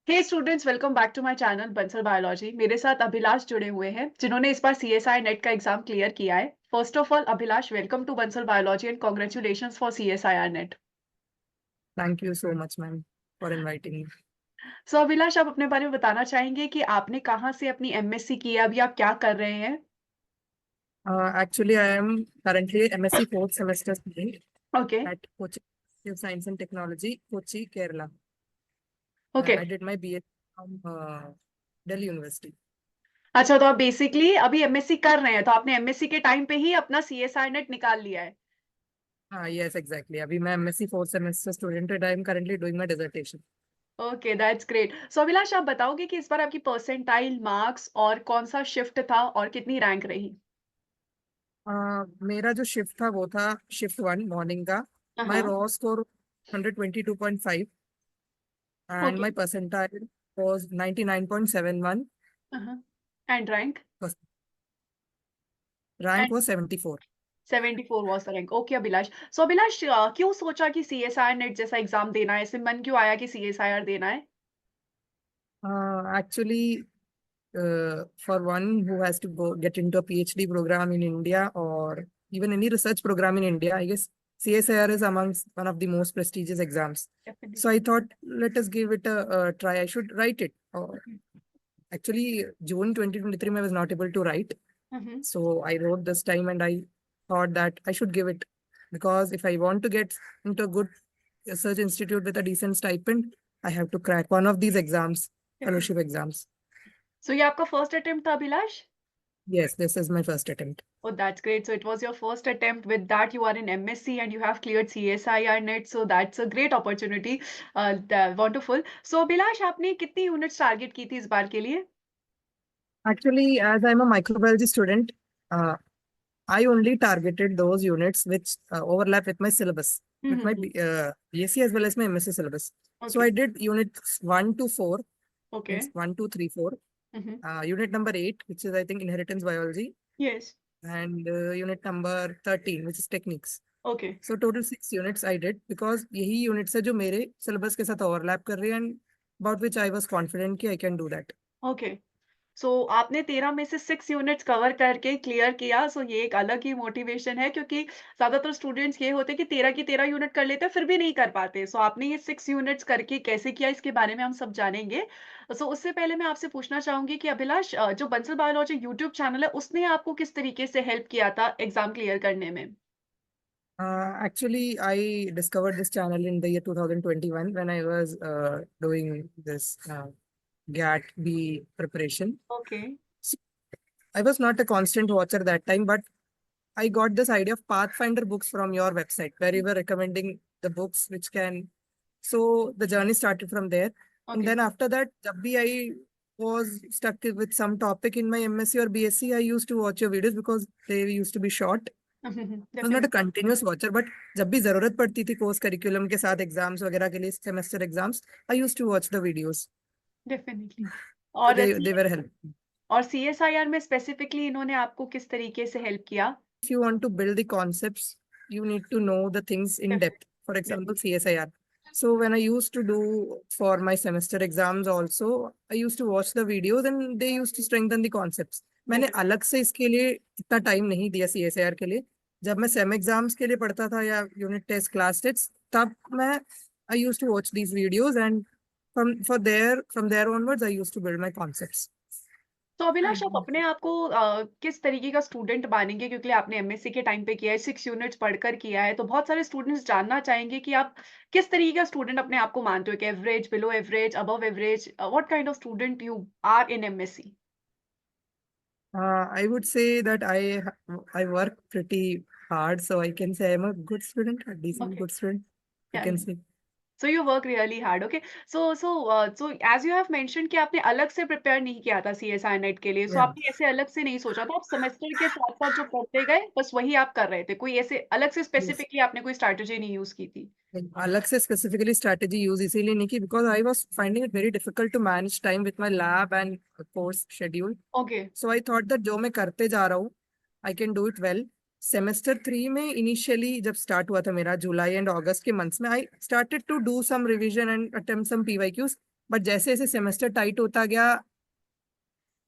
Hey students, welcome back to my channel Bansal biology. मेरे साथ अभिलाष जुड़े हुए हैं जिन्होंने इस बार सीएसआई नेट का एग्जाम क्लियर किया है। First of all Abhilash, welcome to Bansal biology and congratulations for CSIR NET. Thank you so much, ma'am, for inviting me. So Abhilash, आप अपने बारे में बताना चाहेंगे कि आपने कहाँ से अपनी एमएससी की है, अभी आप क्या कर रहे हैं? Actually, I am currently MSc fourth semester student okay at Kochi Institute of Science and Technology, Kochi, Kerala. Okay. I did my BS from Delhi University. अच्छा, तो आप बेसिकली अभी एमएससी कर रहे हैं, तो आपने एमएससी के टाइम पे ही अपना सीएसआई नेट निकाल लिया है? Yes, exactly. अभी मैं MSc fourth semester student and I am currently doing my dissertation. Okay, that's great. So Abhilash, आप बताओगे कि इस बार आपकी परसेंटाइल, मार्क्स और कौन सा शिफ्ट था और कितनी रैंक रही? मेरा जो शिफ्ट था वो था शिफ्ट 1 मॉर्निंग का. My हाँ। raw score 122.5 and okay. my percentile was 99.71. And rank? Rank and was 74. 74 was the rank. Okay Abhilash. So Abhilash, क्यों सोचा कि सीएसआईआर नेट जैसा एग्जाम देना है? ऐसे मन क्यों आया कि सीएसआईआर देना है? Actually, for one who has to go get into a PhD program in India or even any research program in India, I guess CSIR is amongst one of the most prestigious exams. Definitely. So I thought, let us give it a try. I should write it. Actually, June 2023, I was not able to write. Mhm. So I wrote this time and I thought that I should give it because if I want to get into a good research institute with a decent stipend, I have to crack one of these exams, fellowship exams. सो ये आपका first attempt था Abhilash? Yes, this is my first attempt. Oh, that's great. So it was your first attempt. With that, you are in MSc and you have cleared CSIR net. So that's a great opportunity. Wonderful. So Abhilash, आपने कितनी units target की थी इस बार के लिए? Actually, as I'm a microbiology student, uh, I only targeted those units which overlap with my syllabus, with my hmm. BSc as well as my MSc syllabus. So okay. I did units 1 to 4, okay. means 1, 2, 3, 4. Hmm. Unit number 8, which is I think inheritance biology, yes. and unit number 13, which is techniques. Okay. So total 6 units I did because यही units है जो मेरे syllabus के साथ overlap कर रही है and about which I was confident कि I can do that. Okay. So आपने 13 में से 6 यूनिट्स कवर करके क्लियर किया। सो ये एक अलग ही मोटिवेशन है, क्योंकि ज़्यादातर स्टूडेंट्स ये होते हैं कि 13 की 13 यूनिट कर लेते हैं फिर भी नहीं कर पाते। सो आपने ये 6 यूनिट्स करके कैसे किया, इसके बारे में हम सब जानेंगे। सो उससे पहले मैं आपसे पूछना चाहूँगी कि अभिलाष, जो बंसल बायोलॉजी यूट्यूब चैनल है उसने आपको किस तरीके से हेल्प किया था एग्ज़ाम क्लियर करने में? Actually, I discovered this channel in the year 2021 when I was doing this GAT-B preparation. Okay. So, I was not a constant watcher that time, but I got this idea of Pathfinder books from your website where you were recommending the books which can. So the journey started from there. And okay. then after that, जब भी I was stuck with some topic in my MSc or BSc, I used to watch your videos because they used to be short. I was not a definitely. continuous watcher, but जब भी जरूरत पड़ती थी course curriculum के साथ exams वगैरह के लिए semester exams, I used to watch the videos. Definitely. So और they were helpful. और सीएसआईआर में स्पेसिफिकली इन्होंने आपको किस तरीके से हेल्प किया? If you want to build the concepts, you need to know the things in depth. For example, CSIR. So when I used to do for my semester exams also, I used to watch the videos and they used to strengthen the concepts. मैंने अलग से इसके लिए इतना time नहीं दिया CSIR के लिए. जब मैं सेम एग्जाम्स के लिए पढ़ता था या यूनिट टेस्ट क्लास टेस्ट, तब मैं I used to watch these videos and from there onwards I used to build my concepts. तो अभिलाष, आप अपने आप को किस तरीके का स्टूडेंट मानेंगे, क्योंकि आपने एमएससी के टाइम पे किया है, 6 यूनिट्स पढ़कर किया है, तो बहुत सारे स्टूडेंट्स जानना चाहेंगे कि आप किस तरीके का स्टूडेंट अपने आप को मानते हो, कि average, below average, above average, what kind of student you are in MSc? I would say that I work pretty hard, so I can say I'm a good student, a decent okay. good student. You या can say. So you work really hard. Okay. So as you have mention कि आपने अलग से prepare नहीं किया था CSI net के लिए। सो Yeah. आपने ऐसे अलग से नहीं सोचा था, आप सेमेस्टर के साथ साथ जो पढ़ते गए बस वही आप कर रहे थे, कोई ऐसे अलग से Yes. स्पेसिफिकली आपने कोई स्ट्रैटेजी नहीं यूज की थी? अलग से specifically strategy use इसीलिए नहीं की because I was finding it very difficult to manage time with my lab and course schedule. Okay. So I thought that जो मैं करते जा रहा हूँ, I can do it well. Semester 3 में इनिशियली जब स्टार्ट हुआ था मेरा जुलाई एंड अगस्त के मंथ्स में, I started to do some revision and attempt some PYQs, but जैसे जैसे सेमेस्टर टाइट होता गया,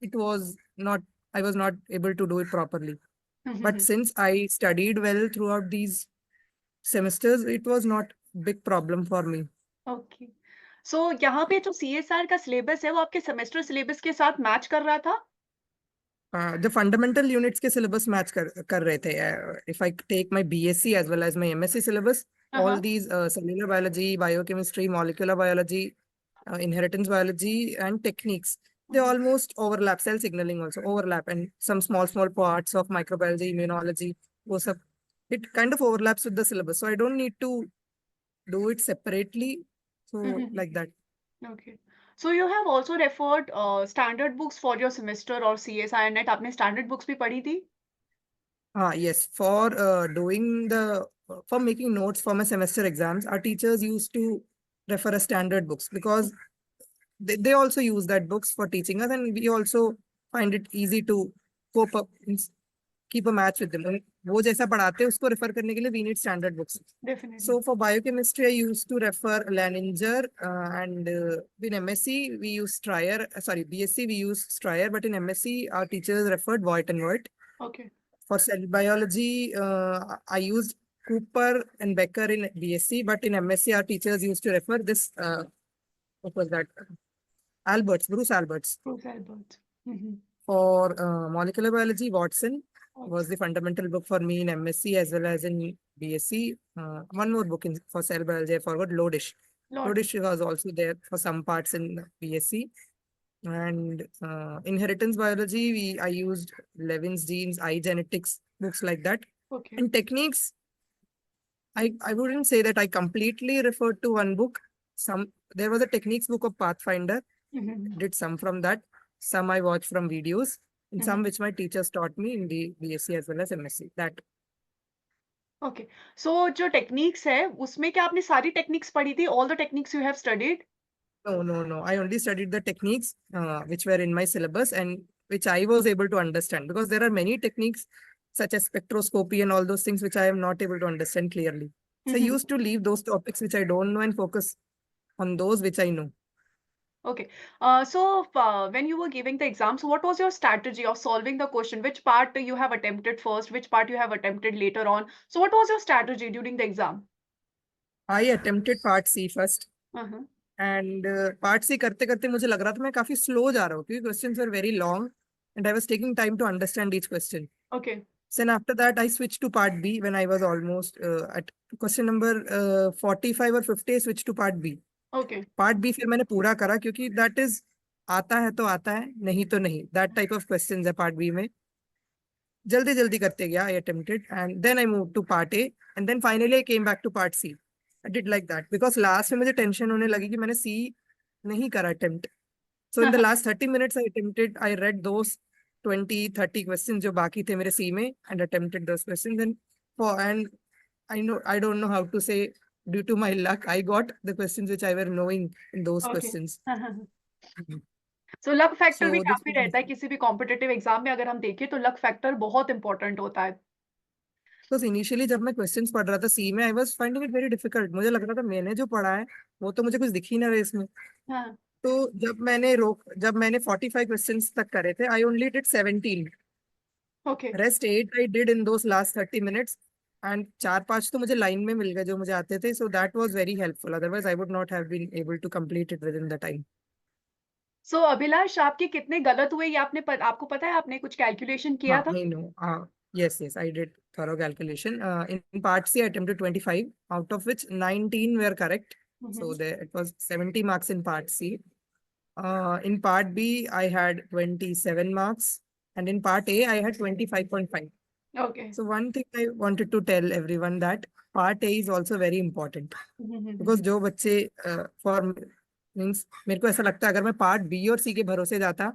it was not, I was not able to do it properly. But since I studied well throughout these semesters, it was not big problem for me. Okay. So यहाँ पे जो CSR का syllabus है वो आपके semester syllabus के साथ match कर रहा था? The fundamental units के syllabus match कर रहे थे. If I take my BSc as well as my MSc syllabus, all these cellular biology, biochemistry, molecular biology, inheritance biology, and techniques, they almost overlap. Cell signaling also overlap, and some small parts of microbiology, immunology, वो सब, it kind of overlaps with the syllabus. So I don't need to do it separately. So like that. Okay. So you have also referred standard books for your semester or CSI net. आपने standard books भी पढ़ी थी? Yes, for for making notes for my semester exams, our teachers used to refer a standard books because they also use that books for teaching us, and we also find it easy to cope up, keep a match with them. वो जैसा पढ़ाते हैं उसको refer करने के लिए we need standard books. Definitely. So for biochemistry, I used to refer Laninger, and in MSc we use Stryer. Sorry, BSc we use Stryer, but in MSc our teachers referred Voigt and Voigt. Okay. For cell biology, I used Cooper and Becker in BSc, but in MSc our teachers used to refer this, what was that? Alberts, Bruce Alberts. Bruce Albert. For molecular biology, Watson was the fundamental book for me in MSc as well as in BSc. One more book for cell biology, I forgot, Lodish. Lodish was also there for some parts in BSc. And inheritance biology, I used Levin's genes, iGenetics, books like that. Okay. And techniques, I wouldn't say that I completely referred to one book. There was a techniques book of Pathfinder. Did some from that. Some I watched from videos, and some which my teachers taught me in the BSc as well as MSc. That. Okay. So जो techniques है उसमें क्या आपने सारी techniques पढ़ी थी? All the techniques you have studied? No. I only studied the techniques which were in my syllabus and which I was able to understand, because there are many techniques such as spectroscopy and all those things which I am not able to understand clearly. So I used to leave those topics which I don't know and focus on those which I know. Okay. So when you were giving the exams, what was your strategy of solving the question? Which part you have attempted first? Which part you have attempted later on? So what was your strategy during the exam? I attempted part C first. And part C करते करते मुझे लग रहा था मैं काफी slow जा रहा हूँ क्योंकि questions were very long and I was taking time to understand each question. Okay. Then after that I switched to part B when I was almost at question number 45 or 50. I switched to part B. Okay. Part B फिर मैंने पूरा करा क्योंकि that is आता है तो आता है, नहीं तो नहीं. That type of questions है part B में. जल्दी जल्दी करते गया. I attempted and then I moved to part A and then finally I came back to part C. I did like that because last में मुझे टेंशन होने लगी कि मैंने C नहीं करा attempt. So in the last 30 minutes I attempted, I read those 20-30 questions जो बाकी थे मेरे C में and attempted those questions, and I don't know how to say, due to my luck I got the questions which I were knowing in those questions. So luck factor भी So this काफी रहता है किसी भी competitive exam में. अगर हम देखें तो लक फैक्टर बहुत इंपॉर्टेंट होता है. because initially जब मैं क्वेश्चंस पढ़ रहा था सी में, I was finding it very difficult. मुझे लग रहा था मैंने जो पढ़ा है वो तो मुझे कुछ दिख ही ना रहा इसमें. हाँ. तो जब मैंने 45 क्वेश्चंस तक करे थे, I only did 17. Okay. Rest 8 I did in those last 30 minutes and 4-5 तो मुझे लाइन में मिल गए जो मुझे आते थे. So that was very helpful, otherwise I would not have been able to complete it with the time. So Abhilash आपके कितने गलत हुए ये आपको पता है? आपने कुछ कैलकुलेशन किया हाँ, था? I know. Yes, I did thorough calculation. In part C, I attempted 25, out of which 19 were correct. So it was 70 marks in part C. In part B, I had 27 marks. And in part A, I had 25.5. Okay. So one thing I wanted to tell everyone that part A is also very important. Because जो बच्चे for means मेरे को ऐसा लगता है अगर मैं part B और C के भरोसे जाता,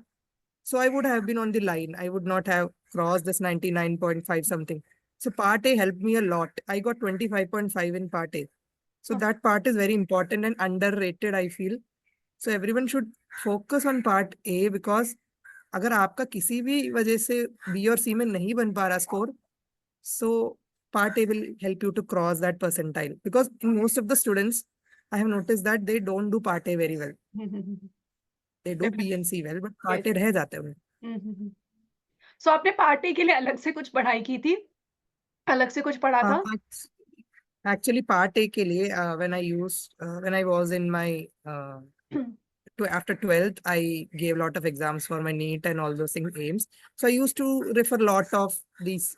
so I would have been on the line. I would not have crossed this 99.5 something. So part A helped me a lot. I got 25.5 in part A. So that part is very important and underrated, I feel. So everyone should focus on part A because अगर आपका किसी भी वजह से B और C में नहीं बन पा रहा score, So part A will help you to cross that percentile, because in most of the students I have noticed that they don't do part A very well. They do B and C well, but part yes. A रह जाते हैं उनमें. सो आपने party के लिए अलग से कुछ पढ़ाई की थी? अलग से कुछ पढ़ा था? Actually part A के लिए when I was in my after 12th, I gave a lot of exams for my NEET and all those things, AIMS. So I used to refer a lot of these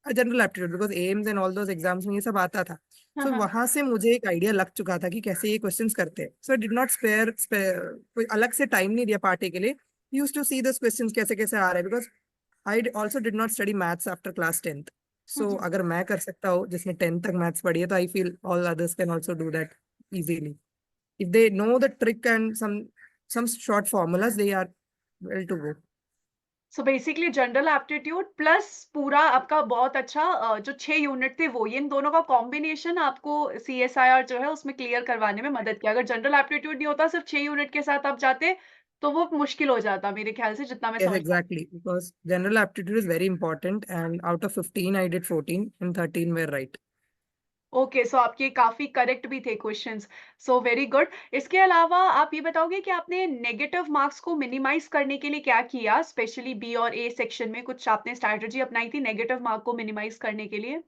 general aptitude, because AIMS and all those exams में ये सब आता था. हाँ, So हाँ। वहां से मुझे एक आइडिया लग चुका था कि कैसे ये क्वेश्चंस करते हैं. So I did not spare कोई अलग से टाइम नहीं दिया पार्टी के लिए. Used to see those questions कैसे कैसे आ रहे हैं, because also did not study maths after class 10th. Hmm, So हुँ। अगर मैं कर सकता हूँ जिसने 10th तक मैथ्स पढ़ी है, तो I feel all others can also do that easily. If they know the trick and some short formulas, they are well to go. So basically general aptitude plus पूरा आपका बहुत अच्छा जो 6 यूनिट थे वो, ये इन दोनों का कॉम्बिनेशन आपको सीएसआईआर जो है उसमें क्लियर करवाने में मदद किया। अगर जनरल एप्टीट्यूड नहीं होता, सिर्फ 6 यूनिट के साथ आप जाते, तो वो मुश्किल हो जाता मेरे ख्याल से, जितना मैं Yes, समझ पा। exactly. Because general aptitude is very important, and out of 15, I did 14, and 13 were right. Okay, सो आपके काफ़ी करेक्ट भी थे क्वेश्चंस, सो वेरी गुड। इसके अलावा आप ये बताओगे कि आपने नेगेटिव मार्क्स को मिनिमाइज़ करने के लिए क्या किया? स्पेशली बी और ए सेक्शन में कुछ आपने स्ट्रैटेजी अपनाई थी नेगेटिव मार्क को मिनिमाइज़ करने के लिए?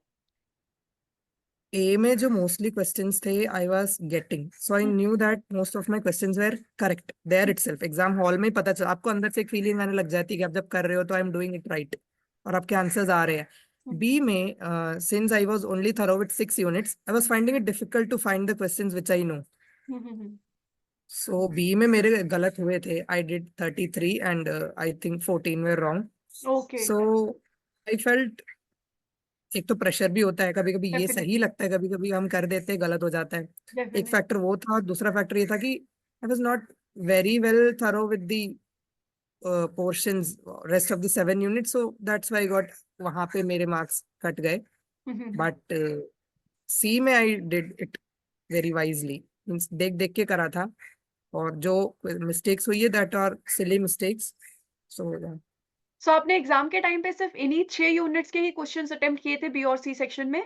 A में जो mostly questions थे, I was getting. So I hmm, knew that most of my questions were correct there hmm, itself. Exam hall में ही पता चला, आपको अंदर से एक फीलिंग आने लग जाती है कि आप जब कर रहे हो तो I am doing it right, और आपके आंसर्स आ रहे हैं. हुँ, B में since I was only thorough with 6 units, I was finding it difficult to find the questions which I know. Hmm, hmm, hmm. So B में मेरे गलत हुए थे. I did 33 and I think 14 were wrong. Okay, So I felt, एक तो pressure भी होता है, कभी कभी ये सही डेफिनिटली, लगता है, कभी कभी हम कर देते हैं, गलत हो जाता है. एक डेफिनिटली। फैक्टर वो था, और दूसरा फैक्टर ये था कि आई was not very well thorough with the portions rest of the 7 units, so that's why got, वहां पे मेरे मार्क्स कट गए. हुँ, हुँ, हुँ। बट सी में I did it very wisely, means देख देख के करा था, और जो मिस्टेक्स हुई है दैट आर सिली मिस्टेक्स. सो सो आपने एग्ज़ाम के टाइम पे सिर्फ़ इन्हीं 6 यूनिट्स के ही क्वेश्चन्स अटेम्प्ट किए थे बी और सी सेक्शन में?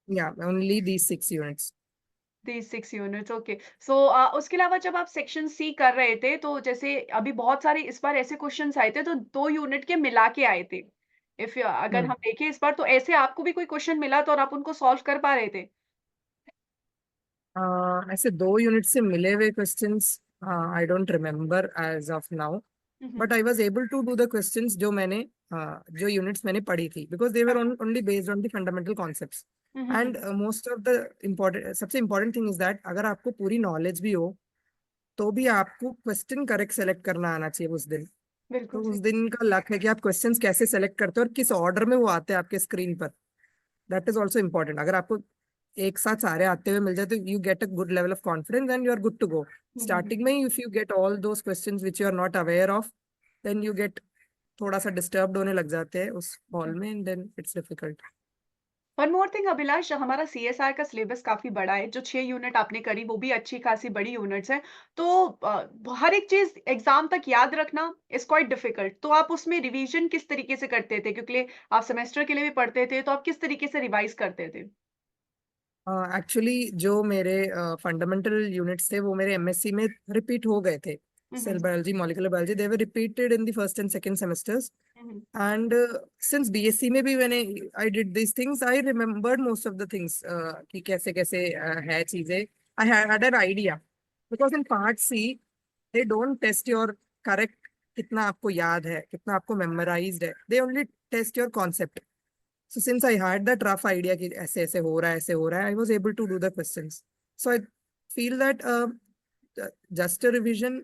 या only these 6 units. These 6 units, okay. So उसके अलावा जब आप सेक्शन सी कर रहे थे, तो जैसे अभी बहुत सारे इस बार ऐसे क्वेश्चन्स आए थे, तो 2 यूनिट के मिला के आए थे। अगर हम देखें इस बार, तो ऐसे आपको भी कोई क्वेश्चन मिला तो और आप उनको सॉल्व कर पा रहे थे? ऐसे 2 units से मिले हुए questions I don't remember as of now, hmm, hmm. But I was able to do the questions जो मैंने जो यूनिट्स मैंने पढ़ी थी, बिकॉज दे वर हाँ। Only based on the fundamental concepts. Hmm, hmm, and hmm. Most of the important, सबसे important thing is that अगर आपको पूरी नॉलेज भी हो, तो भी आपको क्वेश्चन करेक्ट सेलेक्ट करना आना चाहिए उस दिन. बिल्कुल तो उस सही। दिन का लक है कि आप क्वेश्चंस कैसे सेलेक्ट करते हो और किस ऑर्डर में वो आते हैं आपके स्क्रीन पर. That is also important. अगर आपको एक साथ सारे आते हुए मिल जाए, तो you get a good level of confidence and you are good to go. Hmm, hmm, hmm. Starting में ही if you get all those questions which you are not aware of, then you get थोड़ा सा disturbed होने लग जाते हैं उस hall में, and then it's difficult. One more thing Abhilash, हमारा सीएसआर का सिलेबस काफ़ी बड़ा है। जो 6 यूनिट आपने करी वो भी अच्छी खासी बड़ी यूनिट्स हैं। तो हर एक चीज़ एग्ज़ाम तक याद रखना इज़ क्वाइट डिफिकल्ट। तो आप उसमें रिवीज़न किस तरीके से करते थे? क्योंकि आप सेमेस्टर के लिए भी पढ़ते थे, तो आप किस तरीके से रिवाइज़ करते थे? एक्चुअली जो मेरे फंडामेंटल यूनिट्स थे, वो मेरे एमएससी में रिपीट हो गए थे. Hmm, cell hmm. Biology, molecular biology, they were repeated in the first and second semesters. Hmm, hmm. And since BSc में भी मैंने I did these things, I remembered most of the things कि कैसे कैसे है चीजें. I had an idea, because in part C they don't test your correct, कितना आपको याद है, कितना आपको memorized है. They only test your concept. So since I had that rough idea कि ऐसे ऐसे हो रहा है, ऐसे हो रहा है, I was able to do the questions. So I feel that just a revision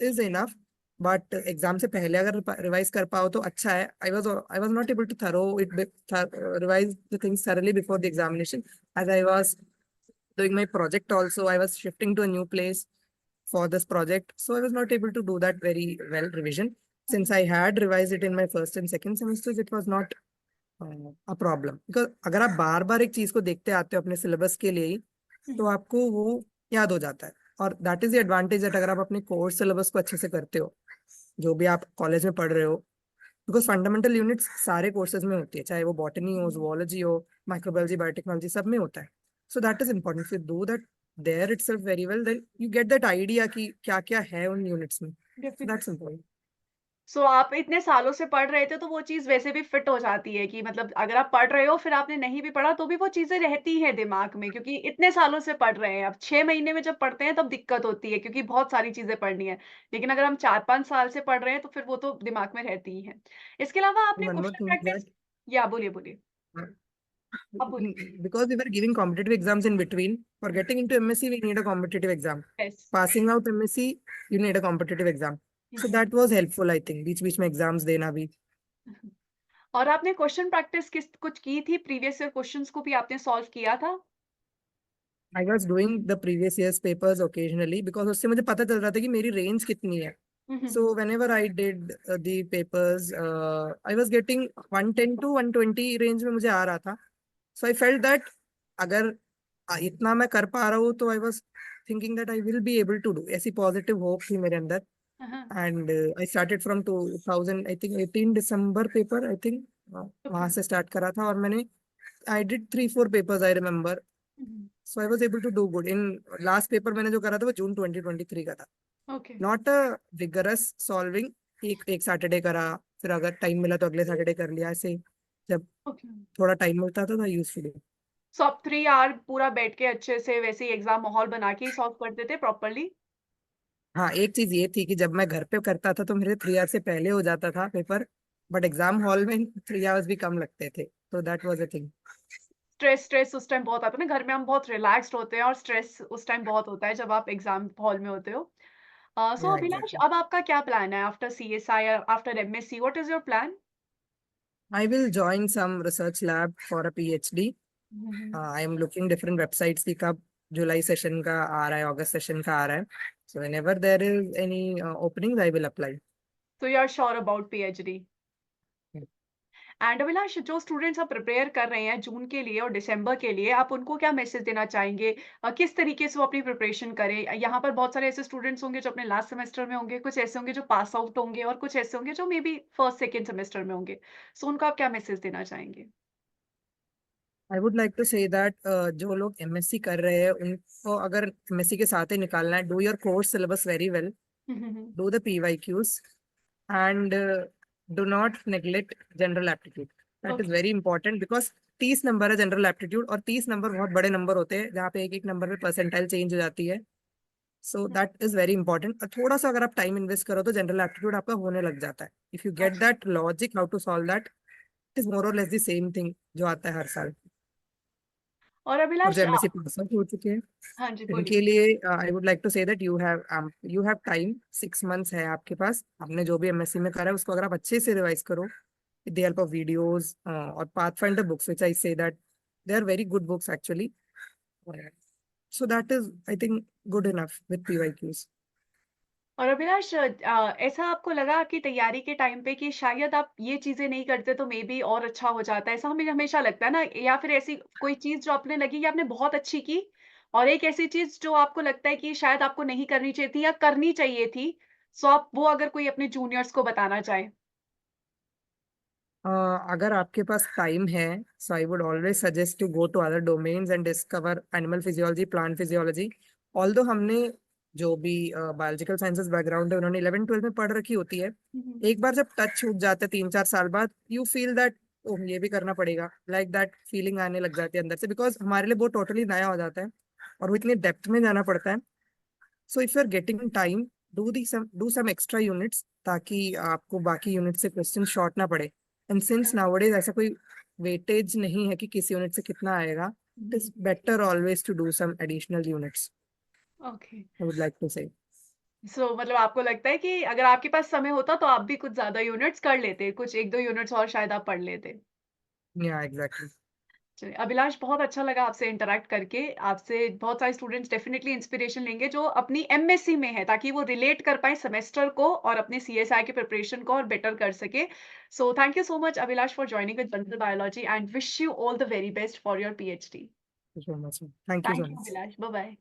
is enough, but exam से पहले अगर रिवाइज कर पाओ तो अच्छा है. I was not able to thorough it, revise the things thoroughly before the examination, as I was doing my project also. I was shifting to a new place for this project, so I was not able to do that very well revision. Hmm, Since hmm. I had revised it in my first and second semesters, it was not a problem, because अगर आप बार बार एक चीज को देखते आते हो अपने syllabus के लिए ही, हुँ, तो हुँ। आपको वो याद हो जाता है. और that is the advantage, that अगर आप अपने कोर्स सिलेबस को अच्छे से करते हो, जो भी आप कॉलेज में पढ़ रहे हो, बिकॉज फंडामेंटल यूनिट्स सारे कोर्सेज में होती है, चाहे वो बॉटनी हो, हम्म, जुवोलॉजी हो, माइक्रोबायोलॉजी, बायोटेक्नोलॉजी, सब में होता है. So that is important. If you do that there itself very well, then you get that idea कि क्या क्या है उन यूनिट्स में. So definitely. That's important. So आप इतने सालों से पढ़ रहे थे तो वो चीज़ वैसे भी फिट हो जाती है कि मतलब अगर आप पढ़ रहे हो फिर आपने नहीं भी पढ़ा तो भी वो चीज़ें रहती हैं दिमाग में क्योंकि इतने सालों से पढ़ रहे हैं। अब 6 महीने में जब पढ़ते हैं तब दिक्कत होती है क्योंकि बहुत सारी चीज़ें पढ़नी है। लेकिन अगर हम 4-5 साल से पढ़ रहे हैं तो फिर वो तो दिमाग में रहती ही हैं। इसके अलावा आपने One more question thing is that practice या बोलिए, बोलिए। आप बोलिए। because we were giving competitive exams in between, for getting into MSc, we need a competitive exam. Yes. Passing out MSc, you need a competitive exam. Hmm, So hmm. that was helpful, I think. बीच बीच में exams देना भी. और आपने question practice किस कुछ की थी? Previous year questions को भी आपने सॉल्व किया था? I was doing the previous year's papers occasionally because उससे मुझे पता चल रहा था कि मेरी रेंज कितनी है. हुँ, हुँ, So hmm. whenever I did the papers, I was getting 110 to 120 range में मुझे आ रहा था. So I felt that अगर इतना मैं कर पा रहा हूँ तो I was thinking that I will be able to do. ऐसी पॉजिटिव होप थी मेरे अंदर. हाँ, हाँ। And I started from 2000, I think 18 December paper, I think okay. वहां से स्टार्ट करा था. और मैंने I did 3-4 papers, I remember. Hmm, hmm. So I was able to do good. In last paper मैंने जो करा था वो जून 2023 का था. Okay, Not a vigorous solving. एक एक सैटरडे करा, फिर अगर टाइम मिला तो अगले सैटरडे कर लिया, ऐसे जब ओके। थोड़ा टाइम मिलता था यूज टू डू. सो आप 3 आवर पूरा बैठ के अच्छे से वैसे ही एग्ज़ाम माहौल बना के ही सॉल्व करते थे प्रॉपर्ली? हाँ, एक चीज ये थी कि जब मैं घर पे करता था तो मेरे 3 आवर से पहले हो जाता था पेपर. बट एग्जाम हॉल में 3 आवर्स भी कम लगते थे, तो that was a thing. Stress उस टाइम बहुत आता है ना, घर में हम बहुत रिलैक्स्ड होते हैं और स्ट्रेस उस टाइम बहुत होता है जब आप एग्ज़ाम हॉल में होते हो। सो या अभिलाष एग्जैक्टली. अब आपका क्या प्लान है after CSI after MSc what is your plan? I will join some research lab for a PhD. Hmm, hmm. I am looking different websites की कब जुलाई सेशन का आ रहा है, अगस्त सेशन का आ रहा है. So whenever there is any opening I will apply. So you are sure about PhD? And Abhilash जो स्टूडेंट्स अब प्रिपेयर कर रहे हैं जून के लिए और दिसंबर के लिए, आप उनको क्या मैसेज देना चाहेंगे? किस तरीके से वो अपनी प्रिपरेशन करें? यहाँ पर बहुत सारे ऐसे स्टूडेंट्स होंगे जो अपने लास्ट सेमेस्टर में होंगे, कुछ ऐसे होंगे जो पास आउट होंगे और कुछ ऐसे होंगे जो may be first, second semester में होंगे। सो उनको आप क्या मैसेज देना चाहेंगे? I would like to say that जो लोग एमएससी कर रहे हैं उनको अगर एमएससी के साथ ही निकालना है, do your course syllabus very well, hmm, hmm, hmm. do the PYQs, and do not neglect general aptitude. That is okay, very important because 30 number है जनरल एप्टीट्यूड, और 30 नंबर बहुत बड़े नंबर होते हैं जहाँ पे एक एक नंबर पे परसेंटाइल चेंज हो जाती है. So that is very important. थोड़ा सा अगर आप टाइम इन्वेस्ट करो तो जनरल एप्टीट्यूड आपका होने लग जाता है. इफ यू गेट अच्छा। That logic how to solve that, it is more or less the same thing जो आता है हर साल. और और जो अभिलाष एमएससी पास आउट हो चुके हैं हाँ जी, बोलिए। इनके लिए I would like to say that you have time. 6 months है आपके पास. आपने जो भी एमएससी में करा है उसको अगर आप अच्छे से रिवाइज करो with the help of videos or Pathfinder books, which I say that they are very good books actually. So that is, I think, good enough with PYQs. और अभिलाष ऐसा आपको लगा आपकी तैयारी के टाइम पे कि शायद आप ये चीज़ें नहीं करते तो मे बी और अच्छा हो जाता है, ऐसा हमें हमेशा लगता है ना? या फिर ऐसी कोई चीज़ जो आपने लगी कि आपने बहुत अच्छी की और एक ऐसी चीज़ जो आपको लगता है कि शायद आपको नहीं करनी चाहिए थी या करनी चाहिए थी, सो आप वो अगर कोई अपने जूनियर्स को बताना चाहें? अगर आपके पास टाइम है, so I would always suggest to go to other domains and discover animal physiology, plant physiology. Although हमने जो भी बायोलॉजिकल साइंसेस बैकग्राउंड है उन्होंने 11-12 में पढ़ रखी होती है, हुँ, हुँ। एक बार जब टच छूट जाता है 3-4 साल बाद, यू फील दैट ओह ये भी करना पड़ेगा, लाइक दैट फीलिंग आने लग जाती है अंदर से, बिकॉज हमारे लिए वो टोटली नया हो जाता है और वो इतनी डेप्थ में जाना पड़ता है. So if you are getting time, do some extra units ताकि आपको बाकी यूनिट से क्वेश्चन शॉर्ट ना पड़े. एंड सिंस नाउअडेज ऐसा कोई वेटेज नहीं है कि किस यूनिट से कितना आएगा, it hmm, is better always to do some additional units, okay. I would like to say. So मतलब आपको लगता है कि अगर आपके पास समय होता तो आप भी कुछ ज़्यादा यूनिट्स कर लेते, कुछ 1-2 यूनिट्स और शायद आप पढ़ लेते। या एग्जैक्टली. चलिए, अभिलाष बहुत अच्छा लगा आपसे इंटरैक्ट करके। आपसे बहुत सारे स्टूडेंट्स डेफिनिटली इंस्पिरेशन लेंगे जो अपनी एमएससी में है ताकि वो रिलेट कर पाएँ सेमेस्टर को और अपने सीएसआई की प्रिपरेशन को और बेटर कर सकें। So thank you so much Abhilash for joining with general biology and wish you all the very best for your PhD. Thank you so much. Thank you much. Abhilash. Bye-bye.